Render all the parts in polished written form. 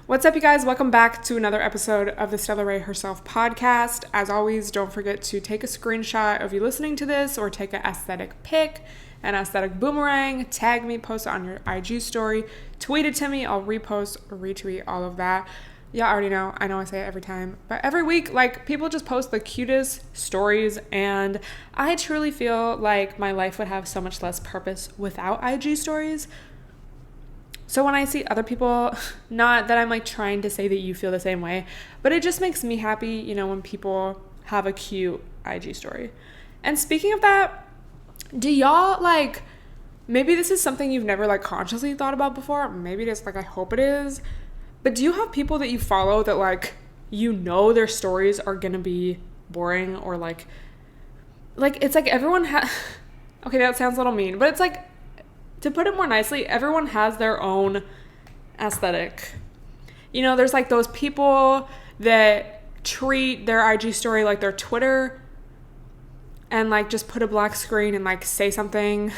What's up, you guys? Welcome back to another episode of the Stella Herself podcast. As always, don't forget to take a screenshot of you listening to this or take an aesthetic pic, an aesthetic boomerang, tag me, post it on your IG story, tweet it to me. I'll repost or retweet all of that. Yeah, I already know. I know I say it every time. But every week, people just post the cutest stories, and I truly feel like my life would have so much less purpose without IG stories. So when I see other people, not that I'm trying to say that you feel the same way, but it just makes me happy, when people have a cute IG story. And speaking of that, do y'all maybe this is something you've never consciously thought about before. Maybe it is, I hope it is. But do you have people that you follow that their stories are going to be boring or it's everyone okay, that sounds a little mean, but it's to put it more nicely, everyone has their own aesthetic. There's those people that treat their IG story like their Twitter and just put a black screen and say something.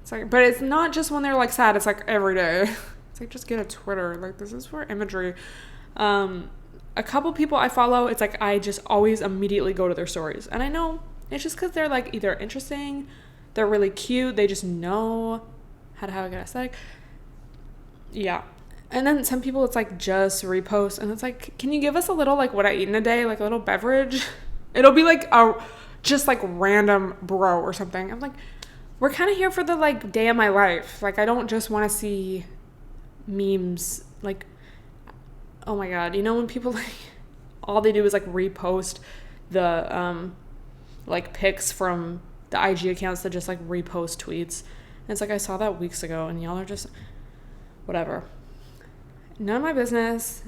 It's but it's not just when they're sad, it's every day. It's just get a Twitter. This is for imagery. A couple people I follow, it's I just always immediately go to their stories. And I know it's just because they're either interesting, they're really cute, they just know how to have a good aesthetic. Yeah. And then some people, it's just repost, and it's can you give us a little what I eat in a day, a little beverage? It'll be just random bro or something. I'm we're kind of here for the day of my life. I don't just want to see memes. Oh my god, when people all they do is repost the pics from the IG accounts that just repost tweets. And it's I saw that weeks ago, and y'all are just whatever. None of my business.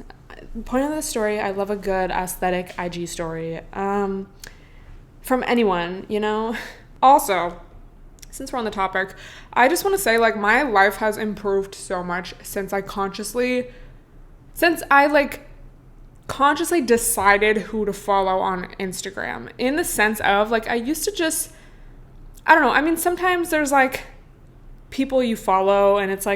Point of the story, I love a good aesthetic IG story from anyone, Also, since we're on the topic, I just want to say my life has improved so much since I consciously decided who to follow on Instagram, in the sense of I used to just, I don't know. I mean, sometimes there's people you follow and it's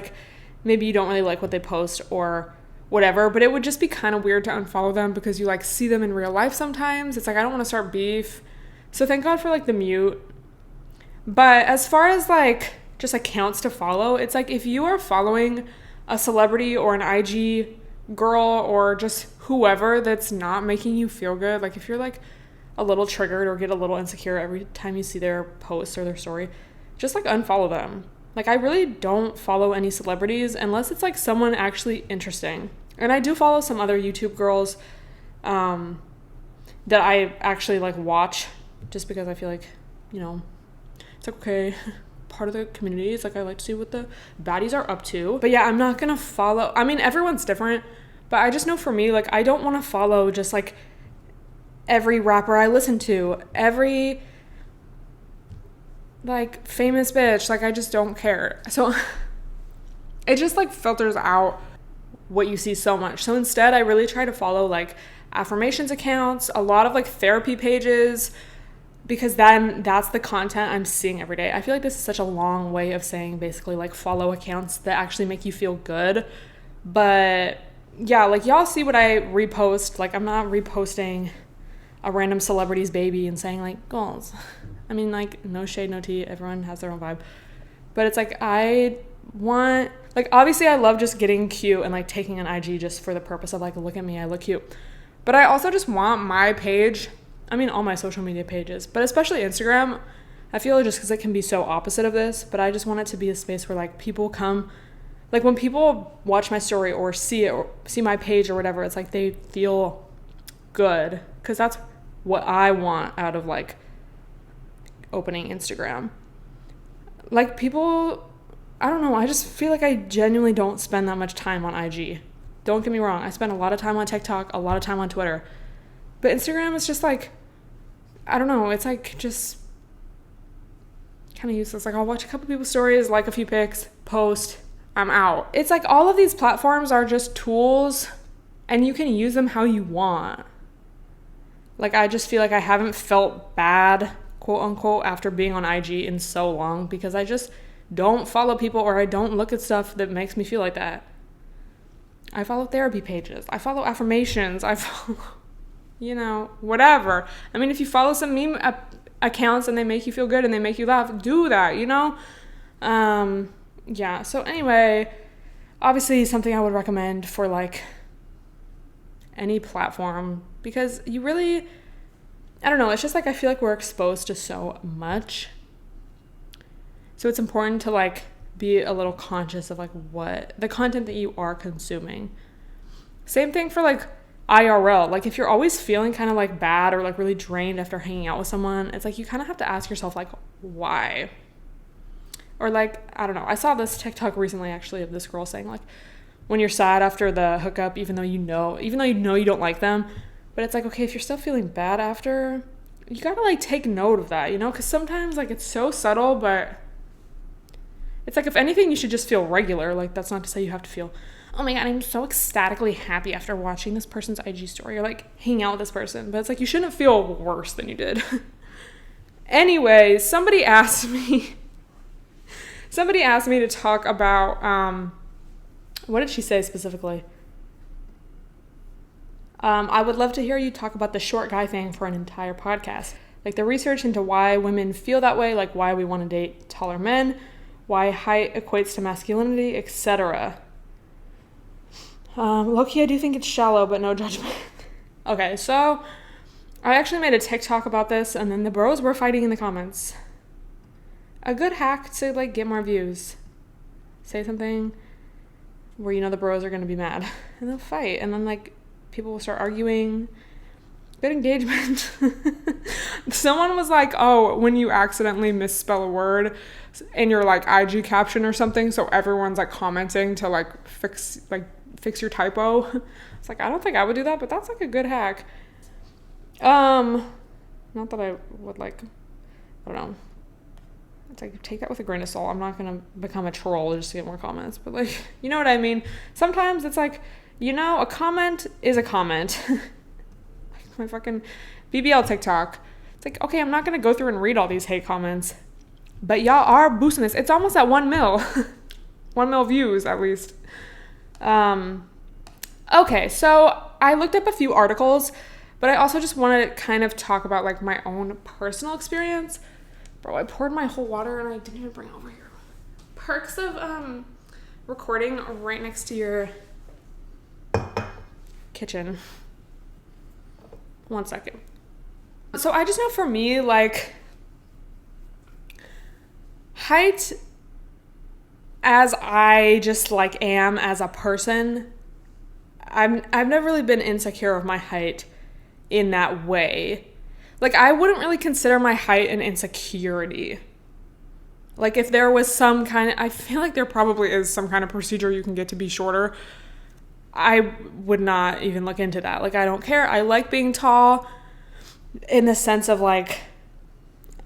maybe you don't really like what they post or whatever, but it would just be kind of weird to unfollow them because you see them in real life sometimes. It's I don't want to start beef. So thank God for the mute. But as far as just accounts to follow, it's if you are following a celebrity or an IG girl or just whoever that's not making you feel good, if you're a little triggered or get a little insecure every time you see their post or their story, just unfollow them. I really don't follow any celebrities unless it's someone actually interesting. And I do follow some other YouTube girls that I actually watch just because I feel it's okay. Part of the community. It's I like to see what the baddies are up to. But yeah, I'm not gonna follow. I mean, everyone's different, but I just know for me, I don't want to follow just every rapper I listen to, every famous bitch. I just don't care. So it just filters out what you see so much. So instead, I really try to follow affirmations accounts, a lot of therapy pages, because then that's the content I'm seeing every day. I feel this is such a long way of saying basically follow accounts that actually make you feel good. But yeah, y'all see what I repost. I'm not reposting a random celebrity's baby and saying goals. I mean, no shade, no tea. Everyone has their own vibe. But it's I want, obviously I love just getting cute and taking an IG just for the purpose of look at me, I look cute. But I also just want my page, I mean all my social media pages, but especially Instagram, I feel just because it can be so opposite of this, but I just want it to be a space where people come, when people watch my story or see it or see my page or whatever, it's they feel good, because that's what I want out of opening Instagram. People, I don't know, I just feel I genuinely don't spend that much time on IG. Don't get me wrong, I spend a lot of time on TikTok, a lot of time on Twitter, but Instagram is just I don't know, it's just kind of useless. I'll watch a couple people's stories, a few pics, post, I'm out. It's all of these platforms are just tools and you can use them how you want. I just feel I haven't felt bad, quote unquote, after being on IG in so long, because I just don't follow people or I don't look at stuff that makes me feel like that. I follow therapy pages. I follow affirmations. I follow, whatever. I mean, if you follow some meme accounts and they make you feel good and they make you laugh, do that, Yeah, so anyway, obviously something I would recommend for like any platform, because you really, I don't know, it's just like I feel like we're exposed to so much. So it's important to like be a little conscious of like what the content that you are consuming. Same thing for like IRL. Like if you're always feeling kind of like bad or like really drained after hanging out with someone, it's like you kind of have to ask yourself like, why? Or like, I don't know. I saw this TikTok recently actually of this girl saying like, when you're sad after the hookup, even though you know you don't like them, but it's like, okay, if you're still feeling bad after, you gotta like take note of that, because sometimes like it's so subtle, but it's like, if anything, you should just feel regular. Like, that's not to say you have to feel, oh my God, I'm so ecstatically happy after watching this person's IG story or like hanging out with this person. But it's like, you shouldn't feel worse than you did. Anyway, somebody asked me to talk about, what did she say specifically? I would love to hear you talk about the short guy thing for an entire podcast. Like the research into why women feel that way, like why we want to date taller men, why height equates to masculinity, etc. Low-key, I do think it's shallow, but no judgment. Okay, so I actually made a TikTok about this, and then the bros were fighting in the comments. A good hack to like get more views. Say something where the bros are going to be mad, and they'll fight, and then like people will start arguing. Good engagement. Someone was like, oh, when you accidentally misspell a word in your like IG caption or something, so everyone's like commenting to like fix your typo. It's like, I don't think I would do that, but that's like a good hack. Not that I would like, I don't know. It's like, take that with a grain of salt. I'm not going to become a troll just to get more comments, but like, you know what I mean? Sometimes it's like, a comment is a comment. My fucking BBL TikTok. It's like, okay, I'm not going to go through and read all these hate comments, but y'all are boosting this. It's almost at 1 mil. 1 mil views, at least. Okay, so I looked up a few articles, but I also just want to kind of talk about like my own personal experience. Bro, I poured my whole water and I didn't even bring it over here. Perks of recording right next to your kitchen. 1 second. So I just know for me, like, height, as I just like am as a person, I've never really been insecure of my height in that way. Like, I wouldn't really consider my height an insecurity. Like, if there was some kind of, I feel like there probably is some kind of procedure you can get to be shorter. I would not even look into that. Like, I don't care. I like being tall in the sense of, like,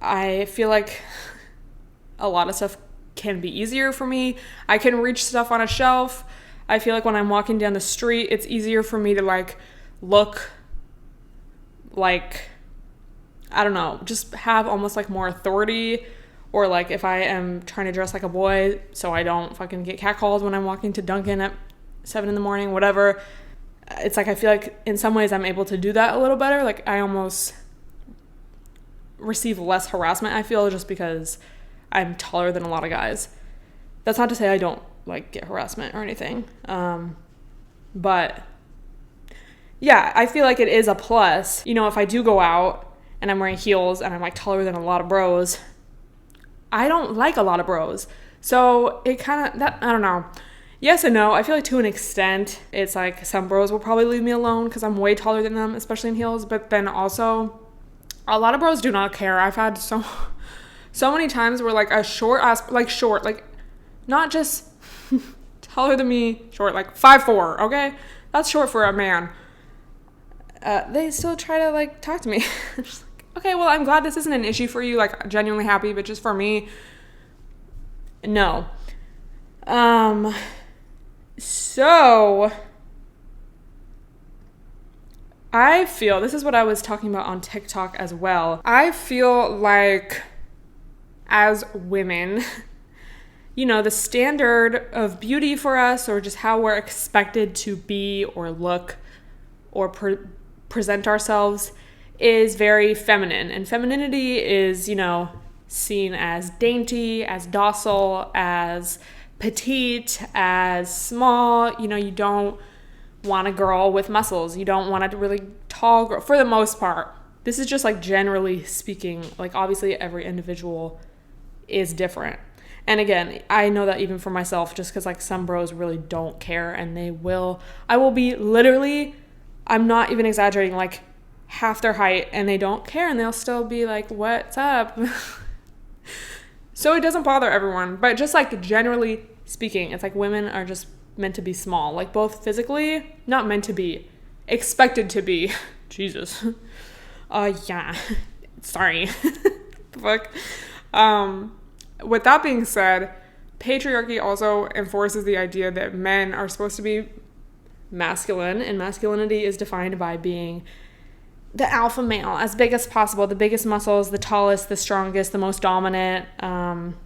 I feel like a lot of stuff can be easier for me. I can reach stuff on a shelf. I feel like when I'm walking down the street, it's easier for me to, like, look like, I don't know, just have almost, like, more authority. Or, like, if I am trying to dress like a boy so I don't fucking get catcalled when I'm walking to Dunkin' at 7 in the morning, whatever. It's like, I feel like in some ways I'm able to do that a little better. Like, I almost receive less harassment, I feel, just because I'm taller than a lot of guys. That's not to say I don't, like, get harassment or anything. But, yeah, I feel like it is a plus. If I do go out and I'm wearing heels and I'm, like, taller than a lot of bros, I don't like a lot of bros. So it kind of, I don't know. Yes and no. I feel like to an extent, it's like some bros will probably leave me alone because I'm way taller than them, especially in heels. But then also, a lot of bros do not care. I've had so many times where like a short, not just taller than me, short, like 5'4", okay? That's short for a man. They still try to like talk to me. I'm just like, okay, well, I'm glad this isn't an issue for you. Like, genuinely happy, but just for me, no. So I feel, this is what I was talking about on TikTok as well. I feel like as women, the standard of beauty for us, or just how we're expected to be or look or present ourselves, is very feminine. And femininity is, seen as dainty, as docile, as petite, as small. You don't want a girl with muscles. You don't want a really tall girl, for the most part. This is just like generally speaking, like obviously every individual is different. And again, I know that even for myself, just because like some bros really don't care, and I will be literally, I'm not even exaggerating, like half their height, and they don't care, and they'll still be like, what's up? So it doesn't bother everyone, but just like generally speaking, it's like women are just meant to be small, like both physically, not meant to be, expected to be. Jesus. Yeah. Sorry. Fuck. With that being said, patriarchy also enforces the idea that men are supposed to be masculine, and masculinity is defined by being the alpha male, as big as possible, the biggest muscles, the tallest, the strongest, the most dominant,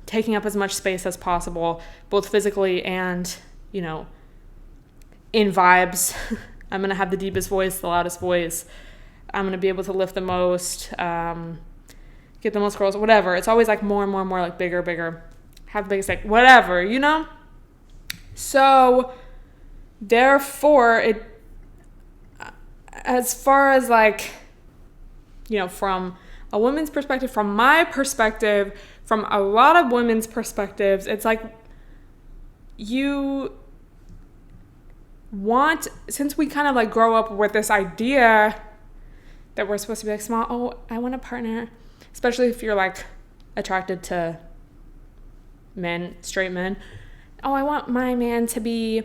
taking up as much space as possible, both physically and, in vibes. I'm going to have the deepest voice, the loudest voice. I'm going to be able to lift the most, get the most girls, whatever. It's always like more and more and more, like bigger, have the biggest dick, whatever, So, therefore, as far as like, from a woman's perspective, from my perspective, from a lot of women's perspectives, it's like since we kind of like grow up with this idea that we're supposed to be like small, oh, I want a partner, especially if you're like attracted to men, straight men. Oh, I want my man to be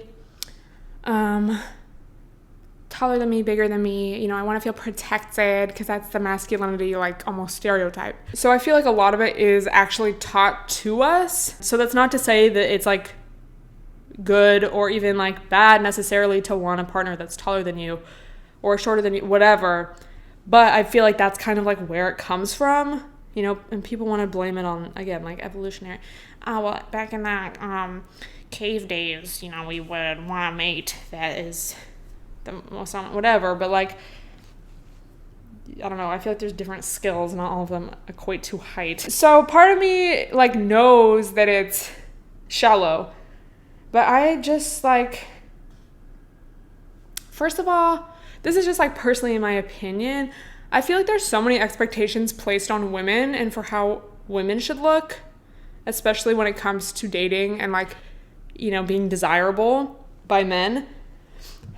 taller than me, bigger than me. I want to feel protected, because that's the masculinity, like almost stereotype. So I feel like a lot of it is actually taught to us. So that's not to say that it's like good or even like bad necessarily to want a partner that's taller than you or shorter than you, whatever. But I feel like that's kind of like where it comes from, and people want to blame it on, again, like evolutionary. Oh, well, back in that cave days, we would want a mate that is the most, whatever. But like, I don't know, I feel like there's different skills, not all of them equate to height. So part of me like knows that it's shallow, but I just like, first of all, this is just like personally in my opinion, I feel like there's so many expectations placed on women and for how women should look, especially when it comes to dating and like, being desirable by men.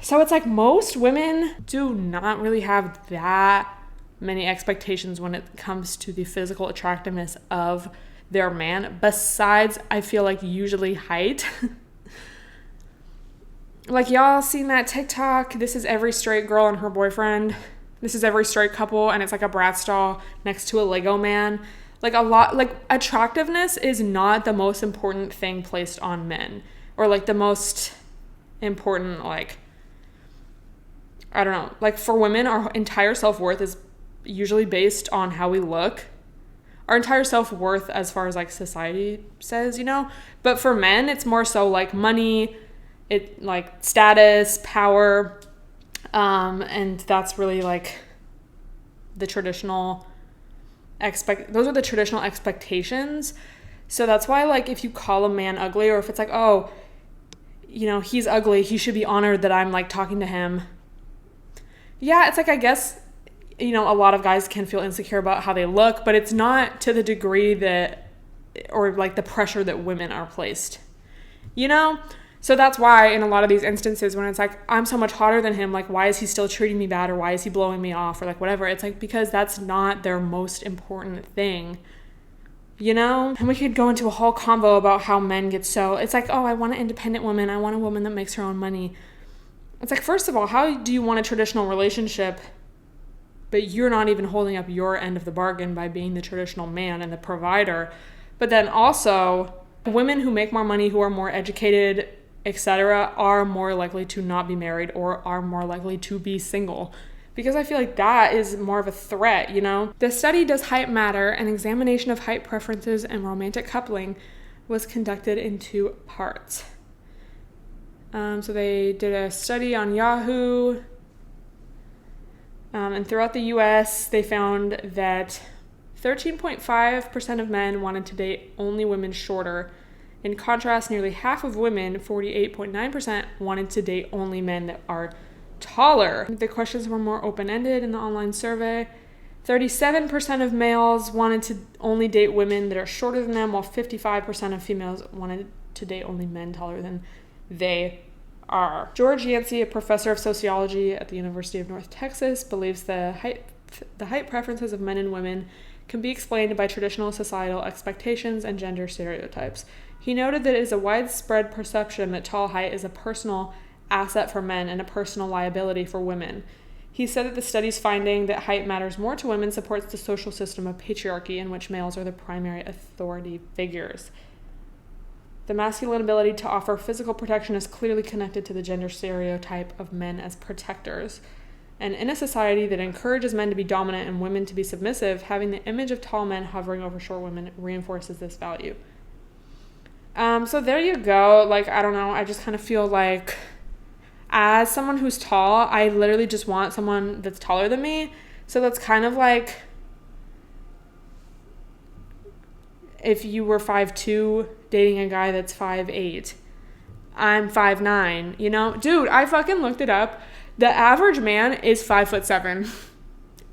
So it's like most women do not really have that many expectations when it comes to the physical attractiveness of their man, besides, I feel like, usually height. Like, y'all seen that TikTok? This is every straight girl and her boyfriend. This is every straight couple, and it's like a Bratz doll next to a Lego man. Like, attractiveness is not the most important thing placed on men. Or, like, the most important, like, I don't know. Like, for women, our entire self-worth is usually based on how we look. Our entire self-worth as far as, like, society says, But for men, it's more so, like, money, like, status, power, and that's really, like, the traditional those are the traditional expectations. So that's why, like, if you call a man ugly, or if it's like, oh, he's ugly, he should be honored that I'm, like, talking to him. Yeah, it's like, I guess, a lot of guys can feel insecure about how they look, but it's not to the degree that, or like the pressure that women are placed, So that's why in a lot of these instances when it's like, I'm so much hotter than him, like, why is he still treating me bad, or why is he blowing me off, or like whatever, it's like, because that's not their most important thing, And we could go into a whole convo about how men get so, it's like, oh, I want an independent woman, I want a woman that makes her own money. It's like, first of all, how do you want a traditional relationship, but you're not even holding up your end of the bargain by being the traditional man and the provider? But then also, women who make more money, who are more educated, etc., are more likely to not be married, or are more likely to be single. Because I feel like that is more of a threat, The study Does Height Matter? An examination of height preferences and romantic coupling was conducted in 2 parts. So they did a study on Yahoo, and throughout the U.S., they found that 13.5% of men wanted to date only women shorter. In contrast, nearly half of women, 48.9%, wanted to date only men that are taller. The questions were more open-ended in the online survey. 37% of males wanted to only date women that are shorter than them, while 55% of females wanted to date only men taller than they are. George Yancey, a professor of sociology at the University of North Texas, believes the height preferences of men and women can be explained by traditional societal expectations and gender stereotypes. He noted that it is a widespread perception that tall height is a personal asset for men and a personal liability for women. He said that the study's finding that height matters more to women supports the social system of patriarchy in which males are the primary authority figures. The masculine ability to offer physical protection is clearly connected to the gender stereotype of men as protectors. And in a society that encourages men to be dominant and women to be submissive, having the image of tall men hovering over short women reinforces this value. So there you go. Like, I don't know. I just kind of feel like as someone who's tall, I literally just want someone that's taller than me. So that's kind of like if you were 5'2", dating a guy that's 5'8". I'm 5'9", you know? Dude, I fucking looked it up. The average man is 5'7",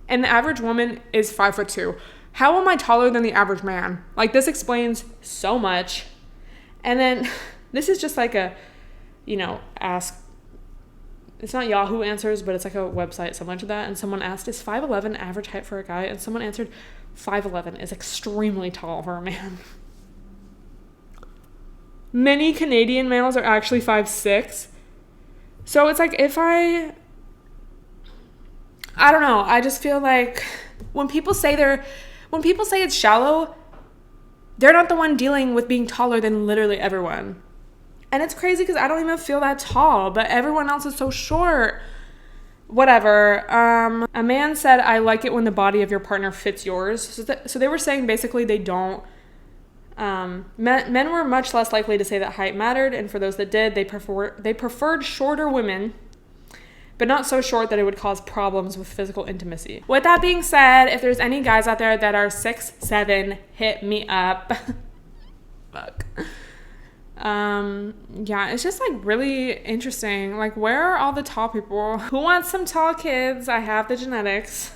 and the average woman is 5'2". How am I taller than the average man? Like, this explains so much. And then this is just like a, ask. It's not Yahoo Answers, but it's like a website similar to that. And someone asked, is 5'11" average height for a guy? And someone answered, 5'11" is extremely tall for a man. Many Canadian males are actually 5'6". So it's like I don't know. I just feel like when people say it's shallow, they're not the one dealing with being taller than literally everyone. And it's crazy because I don't even feel that tall, but everyone else is so short. Whatever. A man said, I like it when the body of your partner fits yours. So they were saying basically they don't. Men were much less likely to say that height mattered, and for those that did, they preferred shorter women, but not so short that it would cause problems with physical intimacy. With that being said, if there's any guys out there that are 6'7", hit me up. Fuck. Yeah, it's just like really interesting. Like, where are all the tall people? Who wants some tall kids? I have the genetics.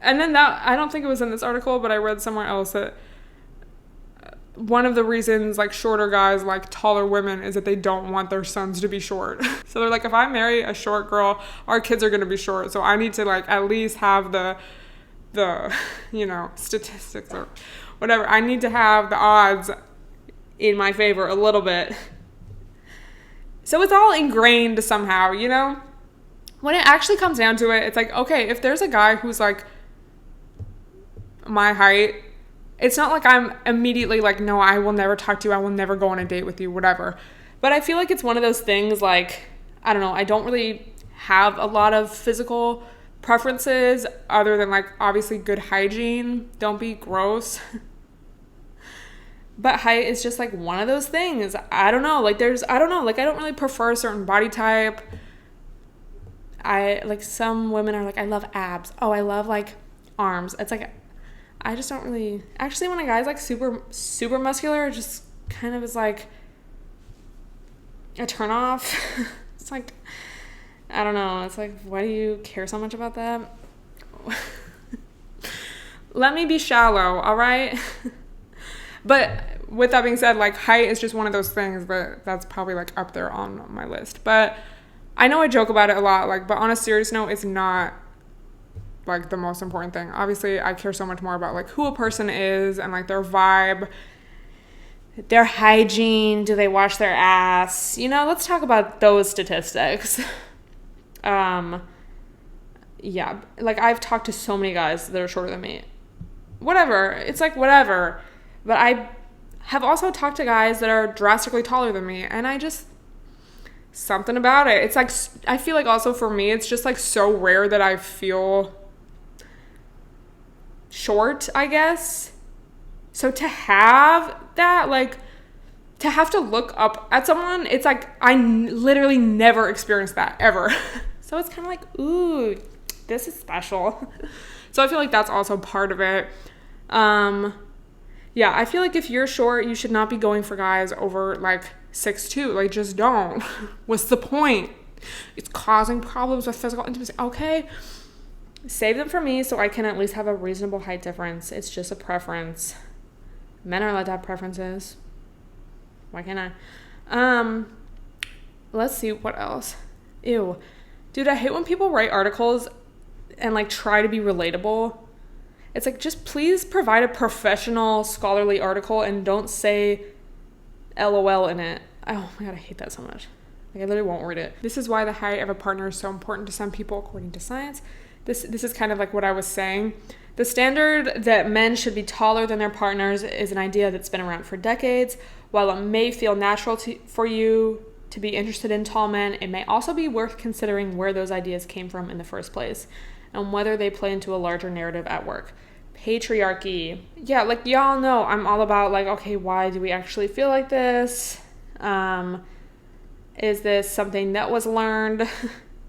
And then I don't think it was in this article, but I read somewhere else that one of the reasons like shorter guys like taller women is that they don't want their sons to be short. So they're like, if I marry a short girl, our kids are going to be short. So I need to like at least have the statistics or whatever. I need to have the odds in my favor a little bit. So it's all ingrained somehow, When it actually comes down to it, it's like, okay, if there's a guy who's like my height, it's not like I'm immediately like, no, I will never talk to you. I will never go on a date with you, whatever. But I feel like it's one of those things like, I don't know, I don't really have a lot of physical preferences other than like obviously good hygiene. Don't be gross. But height is just like one of those things. I don't know. Like I don't really prefer a certain body type. Some women are like, I love abs. Oh, I love like arms. It's like, I just don't really, actually when a guy's like super, super muscular, it just kind of is like a turn off. It's like, I don't know. It's like, why do you care so much about that? Let me be shallow, all right? But with that being said, like height is just one of those things, but that's probably like up there on my list. But I know I joke about it a lot, like, but on a serious note, it's not like the most important thing. Obviously, I care so much more about like who a person is and like their vibe, their hygiene. Do they wash their ass? Let's talk about those statistics. Yeah, like I've talked to so many guys that are shorter than me. Whatever. It's like whatever. But I have also talked to guys that are drastically taller than me, and I just, something about it. It's like, I feel like also for me, it's just like so rare that I feel short, I guess. So to have that, like, to have to look up at someone, it's like I literally never experienced that ever. So it's kind of like, ooh, this is special. So I feel like that's also part of it. Yeah, I feel like if you're short, you should not be going for guys over like 6'2". Like, just don't. What's the point? It's causing problems with physical intimacy. Okay, save them for me so I can at least have a reasonable height difference. It's just a preference. Men are allowed to have preferences. Why can't I? Let's see, what else? Ew. Dude, I hate when people write articles and like try to be relatable. It's like, just please provide a professional scholarly article and don't say LOL in it. Oh my God, I hate that so much. Like, I literally won't read it. This is why the height of a partner is so important to some people, according to science. This is kind of like what I was saying. The standard that men should be taller than their partners is an idea that's been around for decades. While it may feel natural for you to be interested in tall men, it may also be worth considering where those ideas came from in the first place and whether they play into a larger narrative at work. Patriarchy. Yeah, like, y'all know I'm all about, like, okay, why do we actually feel like this? Is this something that was learned,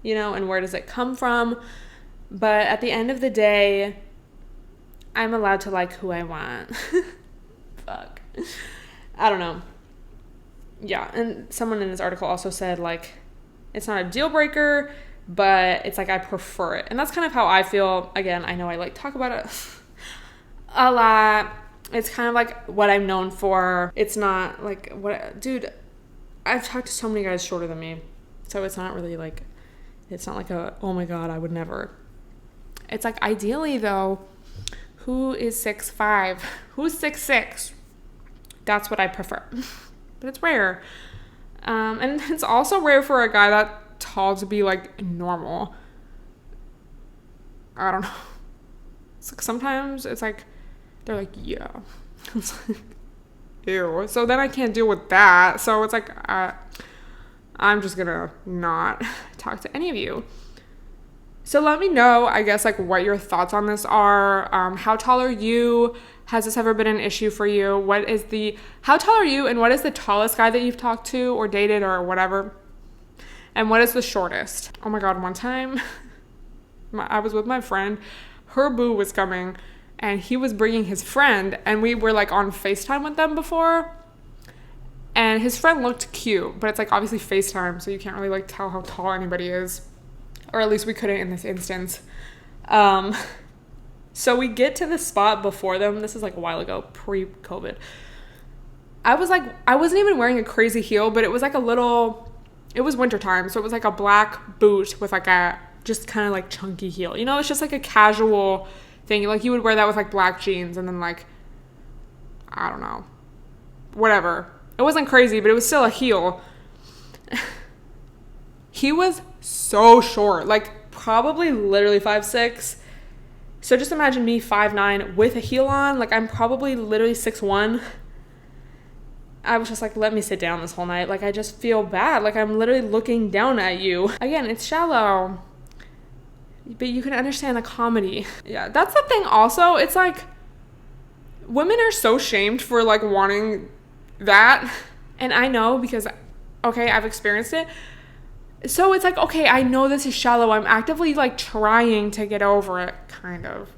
you know, and where does it come from? But at the end of the day, I'm allowed to like who I want. Fuck. I don't know. Yeah, and someone in this article also said, like, it's not a deal breaker, but it's like I prefer it. And that's kind of how I feel. Again, I know I like talk about it a lot. It's kind of like what I'm known for. It's not like what, dude, I've talked to so many guys shorter than me. So it's not really like, it's not like a, oh my God, I would never. It's like, ideally though, who is 6'5"? Who's 6'6"? That's what I prefer. But it's rare. And it's also rare for a guy that tall to be like normal. I don't know. It's like sometimes it's like they're like, yeah. It's like, ew. So then I can't deal with that. So it's like I'm just gonna not talk to any of you. So let me know, I guess, like, what your thoughts on this are. How tall are you? Has this ever been an issue for you? How tall are you, and what is the tallest guy that you've talked to or dated or whatever? And what is the shortest? Oh my God, one time I was with my friend. Her boo was coming, and he was bringing his friend, and we were like on FaceTime with them before. And his friend looked cute, but it's like obviously FaceTime, so you can't really like tell how tall anybody is. Or at least we couldn't in this instance. So we get to the spot before them. This is like a while ago, pre-COVID. I wasn't even wearing a crazy heel, but it was like it was wintertime. So it was like a black boot with like a just kind of like chunky heel. You know, it's just like a casual thing. Like you would wear that with like black jeans and then like, I don't know, whatever. It wasn't crazy, but it was still a heel. He was so short, like probably literally 5'6". So just imagine me 5'9" with a heel on. Like I'm probably literally 6'1". I was just like, let me sit down this whole night. Like I just feel bad. Like I'm literally looking down at you. Again, it's shallow, but you can understand the comedy. Yeah, that's the thing also. It's like women are so shamed for like wanting that. And I know because, okay, I've experienced it. So it's like, okay, I know this is shallow. I'm actively like trying to get over it, kind of.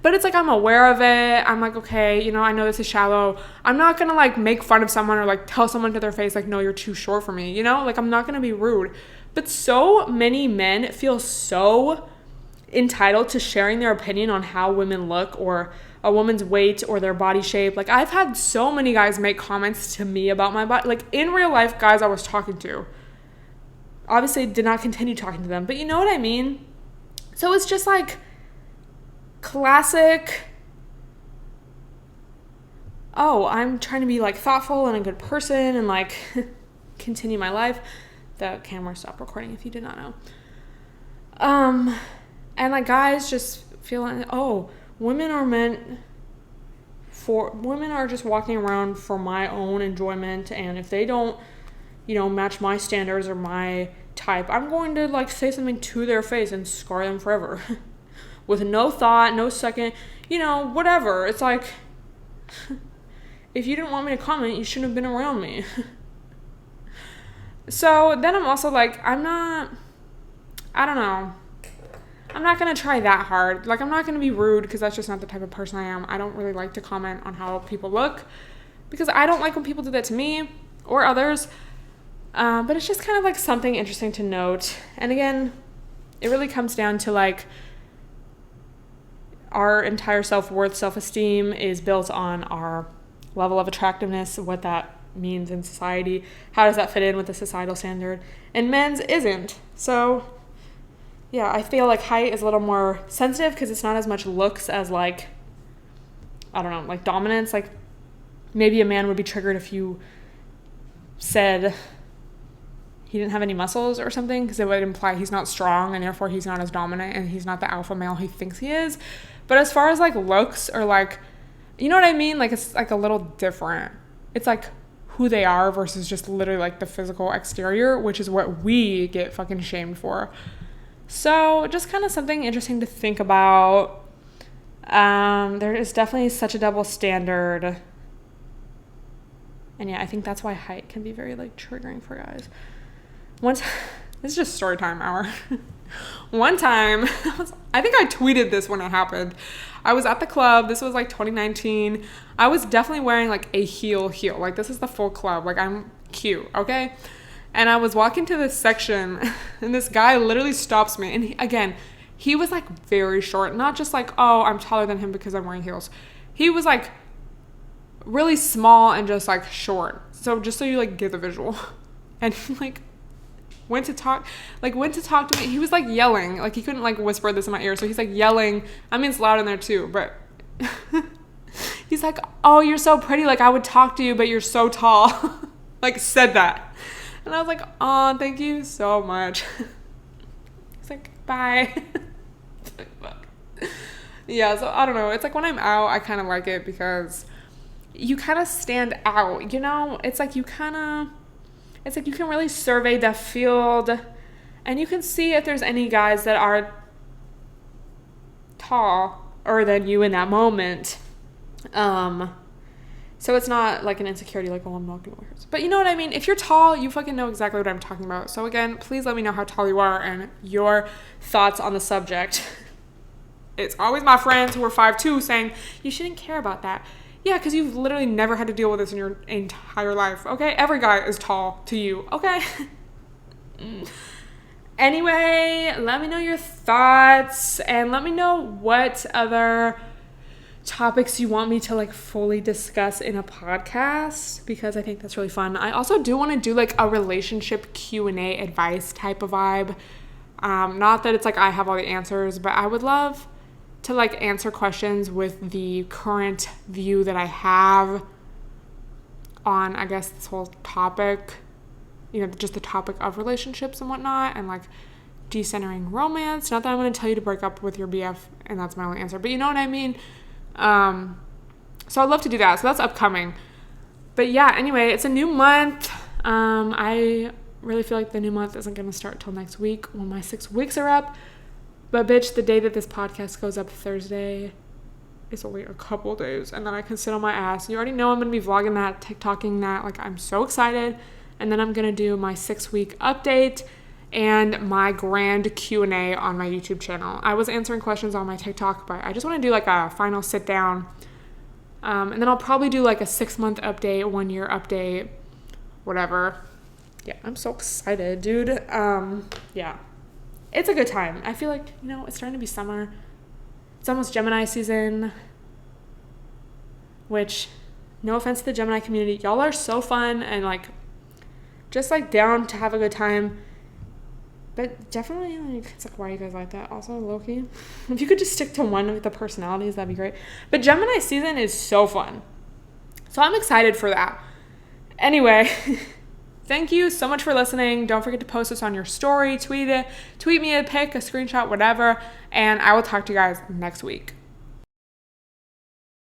But it's like I'm aware of it. I'm like, okay, you know, I know this is shallow. I'm not going to like make fun of someone or like tell someone to their face like, no, you're too short for me. You know, like I'm not going to be rude. But so many men feel so entitled to sharing their opinion on how women look or a woman's weight or their body shape. Like I've had so many guys make comments to me about my body. Like in real life, guys I was talking to. Obviously did not continue talking to them, but you know what I mean? So it's just like classic, oh, I'm trying to be like thoughtful and a good person and like continue my life. The camera stopped recording if you did not know. And like guys just feel like, oh, women are just walking around for my own enjoyment, and if they don't, you know, match my standards or my type, I'm going to like say something to their face and scar them forever with no thought, no second, you know, whatever. It's like, if you didn't want me to comment, you shouldn't have been around me. So then I'm also like, I don't know. I'm not going to try that hard. Like, I'm not going to be rude because that's just not the type of person I am. I don't really like to comment on how people look because I don't like when people do that to me or others. But it's just kind of like something interesting to note. And again, it really comes down to like our entire self-worth, self-esteem is built on our level of attractiveness, what that means in society. How does that fit in with the societal standard? And men's isn't. So yeah, I feel like height is a little more sensitive because it's not as much looks as like, I don't know, like dominance. Like maybe a man would be triggered if you said he didn't have any muscles or something, because it would imply he's not strong and therefore he's not as dominant and he's not the alpha male he thinks he is. But as far as like looks or like, you know what I mean? Like it's like a little different. It's like who they are versus just literally like the physical exterior, which is what we get fucking shamed for. So just kind of something interesting to think about. There is definitely such a double standard. And yeah, I think that's why height can be very like triggering for guys. This is just story time hour. One time, I think I tweeted this when it happened. I was at the club. This was like 2019. I was definitely wearing like a heel. Like this is the full club. Like I'm cute, okay? And I was walking to this section and this guy literally stops me. And he was like very short. Not just like, oh, I'm taller than him because I'm wearing heels. He was like really small and just like short. So just so you like get the visual. And he like went to talk to me. He was like yelling. Like he couldn't like whisper this in my ear. So he's like yelling. I mean, it's loud in there too, but he's like, oh, you're so pretty. Like I would talk to you, but you're so tall. Like said that. And I was like, oh, thank you so much. He's like, bye. Yeah, so I don't know. It's like when I'm out, I kind of like it because you kind of stand out, you know? It's like you can really survey the field and you can see if there's any guys that are taller than you in that moment. So it's not like an insecurity, like, oh, I'm not gonna wear hers. But you know what I mean? If you're tall, you fucking know exactly what I'm talking about. So again, please let me know how tall you are and your thoughts on the subject. It's always my friends who are 5'2" saying, you shouldn't care about that. Yeah, because you've literally never had to deal with this in your entire life, okay? Every guy is tall to you, okay? Anyway, let me know your thoughts and let me know what other topics you want me to like fully discuss in a podcast, because I think that's really fun. I also do want to do like a relationship Q&A advice type of vibe. Not that it's like I have all the answers, but I would love to like answer questions with the current view that I have on, I guess, this whole topic, you know, just the topic of relationships and whatnot, and like decentering romance. Not that I'm going to tell you to break up with your BF and that's my only answer, but you know what I mean? So I'd love to do that. So that's upcoming. But yeah, anyway, it's a new month. I really feel like the new month isn't going to start till next week when my 6 weeks are up. But bitch, the day that this podcast goes up, Thursday, is only a couple days. And then I can sit on my ass. You already know I'm going to be vlogging that, TikToking that. Like, I'm so excited. And then I'm going to do my 6-week update and my grand Q&A on my YouTube channel. I was answering questions on my TikTok, but I just want to do like a final sit down. And then I'll probably do like a 6-month update, 1-year update, whatever. Yeah, I'm so excited, dude. Yeah. It's a good time. I feel like, you know, it's starting to be summer. It's almost Gemini season, which, no offense to the Gemini community, y'all are so fun and like just like down to have a good time. But definitely, like, it's like, why are you guys like that? Also, low-key, if you could just stick to one of the personalities, that'd be great. But Gemini season is so fun. So I'm excited for that. Anyway, thank you so much for listening. Don't forget to post this on your story, tweet me a pic, a screenshot, whatever. And I will talk to you guys next week.